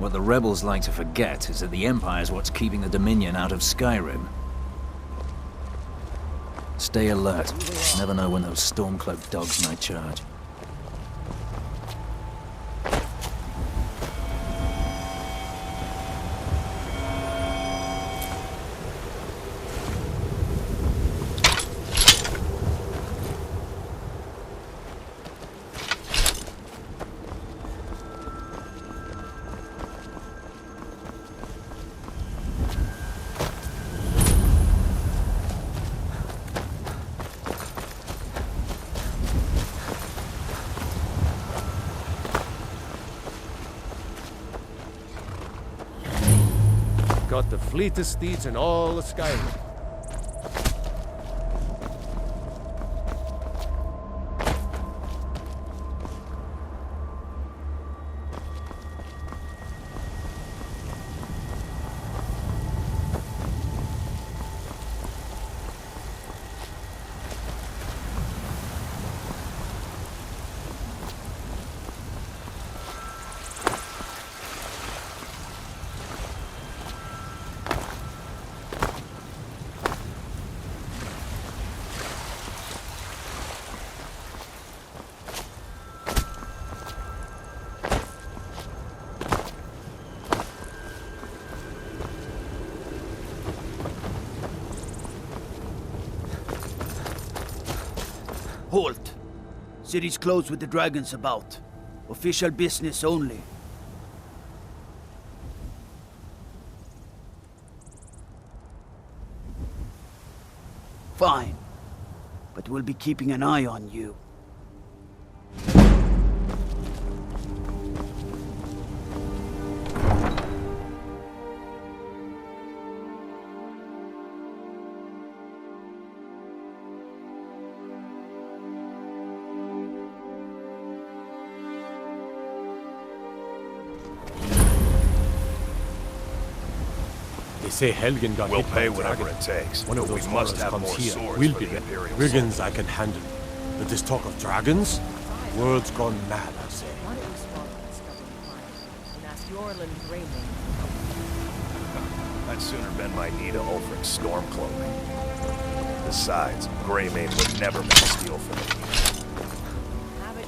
What the rebels like to forget is that the Empire's what's keeping the Dominion out of Skyrim. Stay alert. Never know when those Stormcloak dogs might charge. Got the fleetest steeds in all of Skyrim. Halt! City's closed with the dragons about. Official business only. Fine. But we'll be keeping an eye on you. They say Helgen got We'll hit pay by a whatever dragon. it takes. One of but those we must have comes more here. swords We'll for be the ready. Imperial Brigands soldiers. I can handle. But this talk of dragons? World's gone mad, I say. Why don't we swallow this stubborn fire and ask Yorlin Greymane? I'd sooner bend my knee to Ulfric's Stormcloak. Besides, Greymane would never make steel for me. Have it.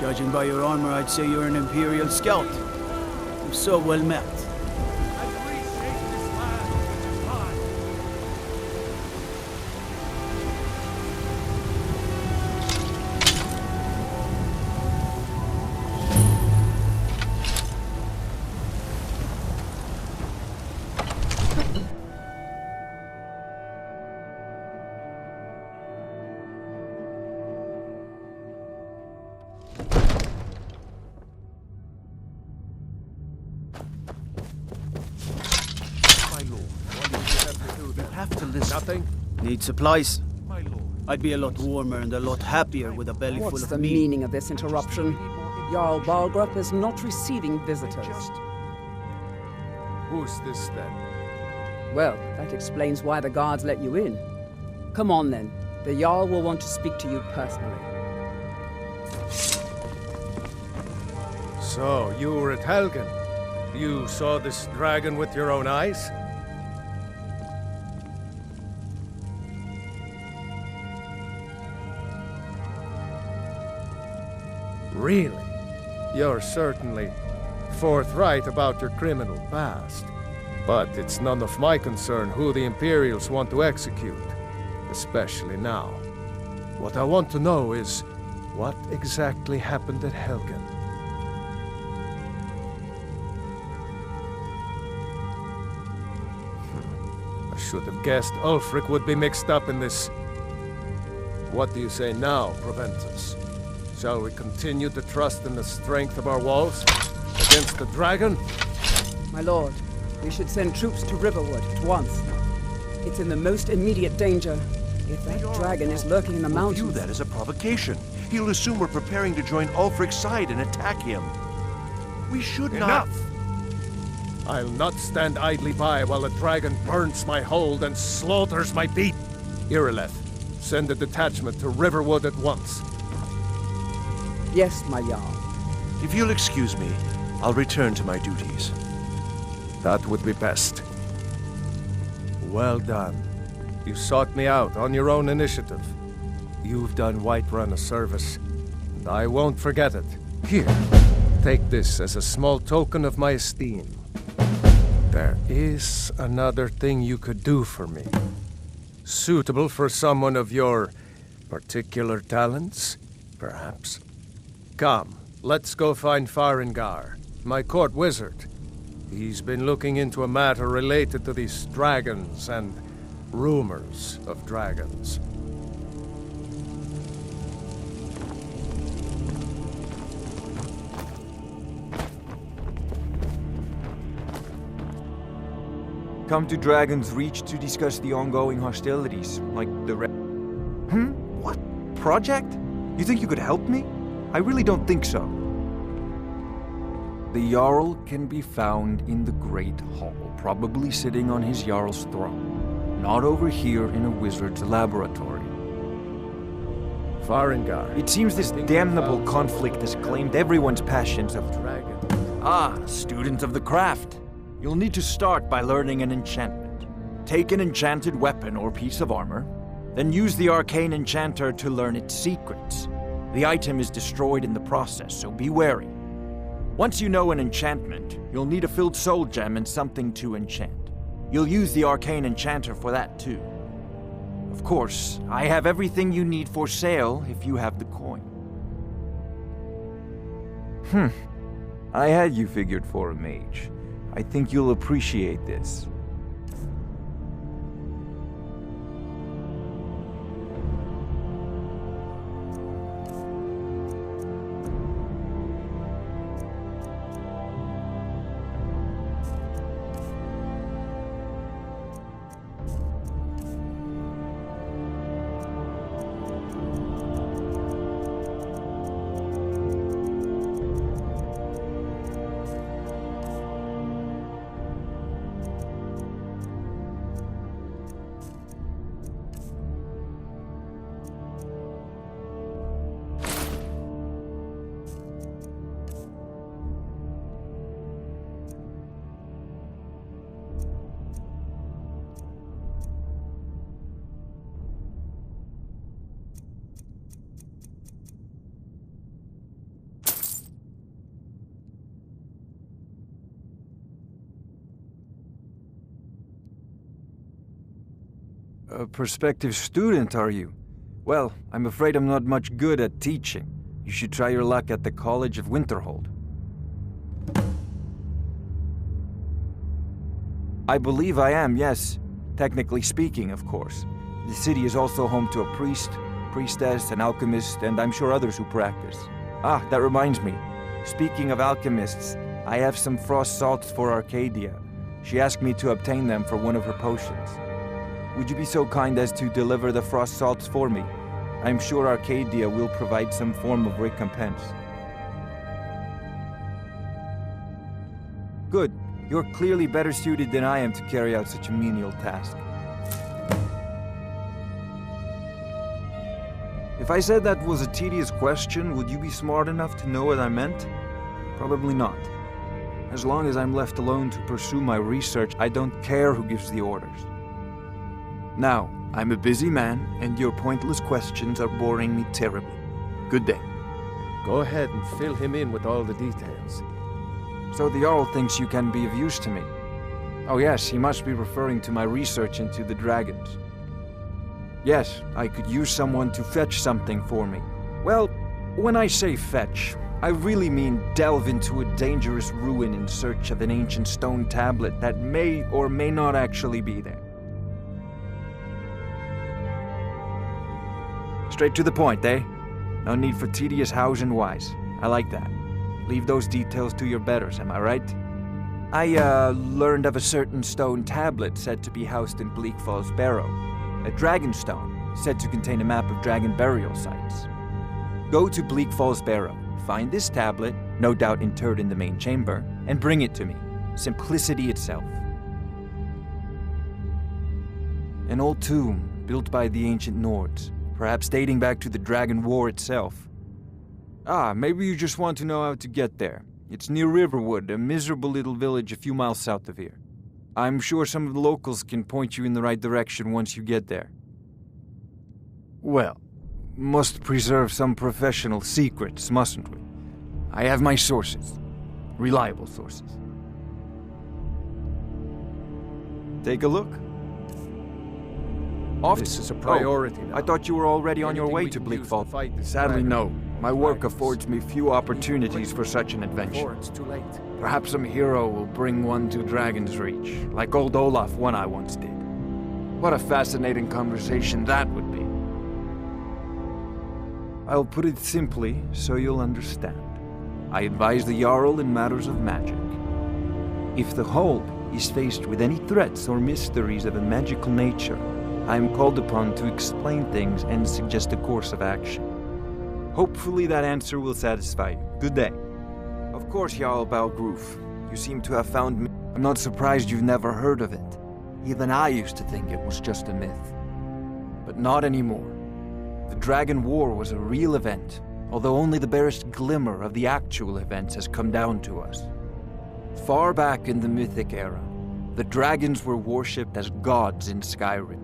Judging by your armor, I'd say you're an Imperial scout. You're so well met. Have to listen. Nothing? Need supplies? My lord. I'd be a lot warmer and a lot happier with a belly full What's of the meat. meaning of this interruption? Jarl Balgrup is not receiving visitors. Who's this then? Well, that explains why the guards let you in. Come on then. The Jarl will want to speak to you personally. So, you were at Helgen. You saw this dragon with your own eyes? Really? You're certainly forthright about your criminal past. But it's none of my concern who the Imperials want to execute, especially now. What I want to know is, what exactly happened at Helgen? I should have guessed Ulfric would be mixed up in this. What do you say now, Proventus? Shall we continue to trust in the strength of our walls against the dragon? My lord, we should send troops to Riverwood at once. It's in the most immediate danger. If that dragon is lurking in the We'll mountains... view that as a provocation. He'll assume we're preparing to join Ulfric's side and attack him. We should not... Enough! I'll not stand idly by while the dragon burns my hold and slaughters my beat. Irileth, send a detachment to Riverwood at once. Yes, my Jarl. If you'll excuse me, I'll return to my duties. That would be best. Well done. You sought me out on your own initiative. You've done Whiterun a service, and I won't forget it. Here, take this as a small token of my esteem. There is another thing you could do for me. Suitable for someone of your particular talents, perhaps. Come, let's go find Farengar, my court wizard. He's been looking into a matter related to these dragons and rumors of dragons. Come to Dragon's Reach to discuss the ongoing hostilities, like the What? Project? You think you could help me? I really don't think so. The Jarl can be found in the Great Hall, probably sitting on his Jarl's throne. Not over here in a wizard's laboratory. Farengar. It seems this damnable conflict has claimed everyone's passions of dragon. Ah, student of the craft. You'll need to start by learning an enchantment. Take an enchanted weapon or piece of armor, then use the arcane enchanter to learn its secrets. The item is destroyed in the process, so be wary. Once you know an enchantment, you'll need a filled soul gem and something to enchant. You'll use the arcane enchanter for that too. Of course, I have everything you need for sale if you have the coin. I had you figured for a mage. I think you'll appreciate this. A prospective student, are you? Well, I'm afraid I'm not much good at teaching. You should try your luck at the College of Winterhold. I believe I am, yes. Technically speaking, of course. The city is also home to a priest, priestess, an alchemist, and I'm sure others who practice. Ah, that reminds me. Speaking of alchemists, I have some frost salts for Arcadia. She asked me to obtain them for one of her potions. Would you be so kind as to deliver the frost salts for me? I'm sure Arcadia will provide some form of recompense. Good. You're clearly better suited than I am to carry out such a menial task. If I said that was a tedious question, would you be smart enough to know what I meant? Probably not. As long as I'm left alone to pursue my research, I don't care who gives the orders. Now, I'm a busy man, and your pointless questions are boring me terribly. Good day. Go ahead and fill him in with all the details. So the Jarl thinks you can be of use to me. Oh yes, he must be referring to my research into the dragons. Yes, I could use someone to fetch something for me. Well, when I say fetch, I really mean delve into a dangerous ruin in search of an ancient stone tablet that may or may not actually be there. Straight to the point, eh? No need for tedious hows and whys. I like that. Leave those details to your betters, am I right? I, learned of a certain stone tablet said to be housed in Bleak Falls Barrow. A dragon stone, said to contain a map of dragon burial sites. Go to Bleak Falls Barrow, find this tablet, no doubt interred in the main chamber, and bring it to me. Simplicity itself. An old tomb built by the ancient Nords, perhaps dating back to the Dragon War itself. Ah, maybe you just want to know how to get there. It's near Riverwood, a miserable little village a few miles south of here. I'm sure some of the locals can point you in the right direction once you get there. Well, must preserve some professional secrets, mustn't we? I have my sources. Reliable sources. Take a look. Off. This is a priority now. I thought you were already on your Anything way we to can Bleak use to Falls. fight this Sadly, dragon. no. My work Dragons. affords me few opportunities for such an adventure. Before it's too late. Perhaps some hero will bring one to Dragon's Reach, like old Olaf one I once did. What a fascinating conversation that would be. I'll put it simply so you'll understand. I advise the Jarl in matters of magic. If the Hold is faced with any threats or mysteries of a magical nature, I am called upon to explain things and suggest a course of action. Hopefully that answer will satisfy you. Good day. Of course, Jarl Balgroof. You seem to have found me. I'm not surprised you've never heard of it. Even I used to think it was just a myth. But not anymore. The Dragon War was a real event, although only the barest glimmer of the actual events has come down to us. Far back in the Mythic era, the dragons were worshipped as gods in Skyrim.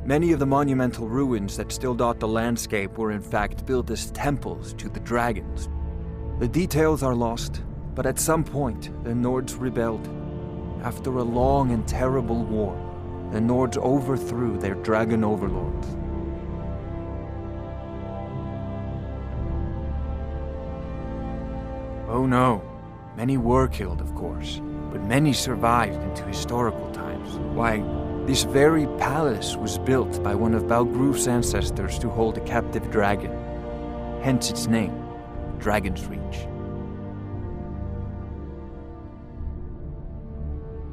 Many of the monumental ruins that still dot the landscape were in fact built as temples to the dragons. The details are lost, but at some point, the Nords rebelled. After a long and terrible war, the Nords overthrew their dragon overlords. Oh no, many were killed, of course, but many survived into historical times. Why, this very palace was built by one of Balgroof's ancestors to hold a captive dragon. Hence its name, Dragon's Reach.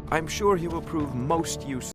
I'm sure he will prove most useful.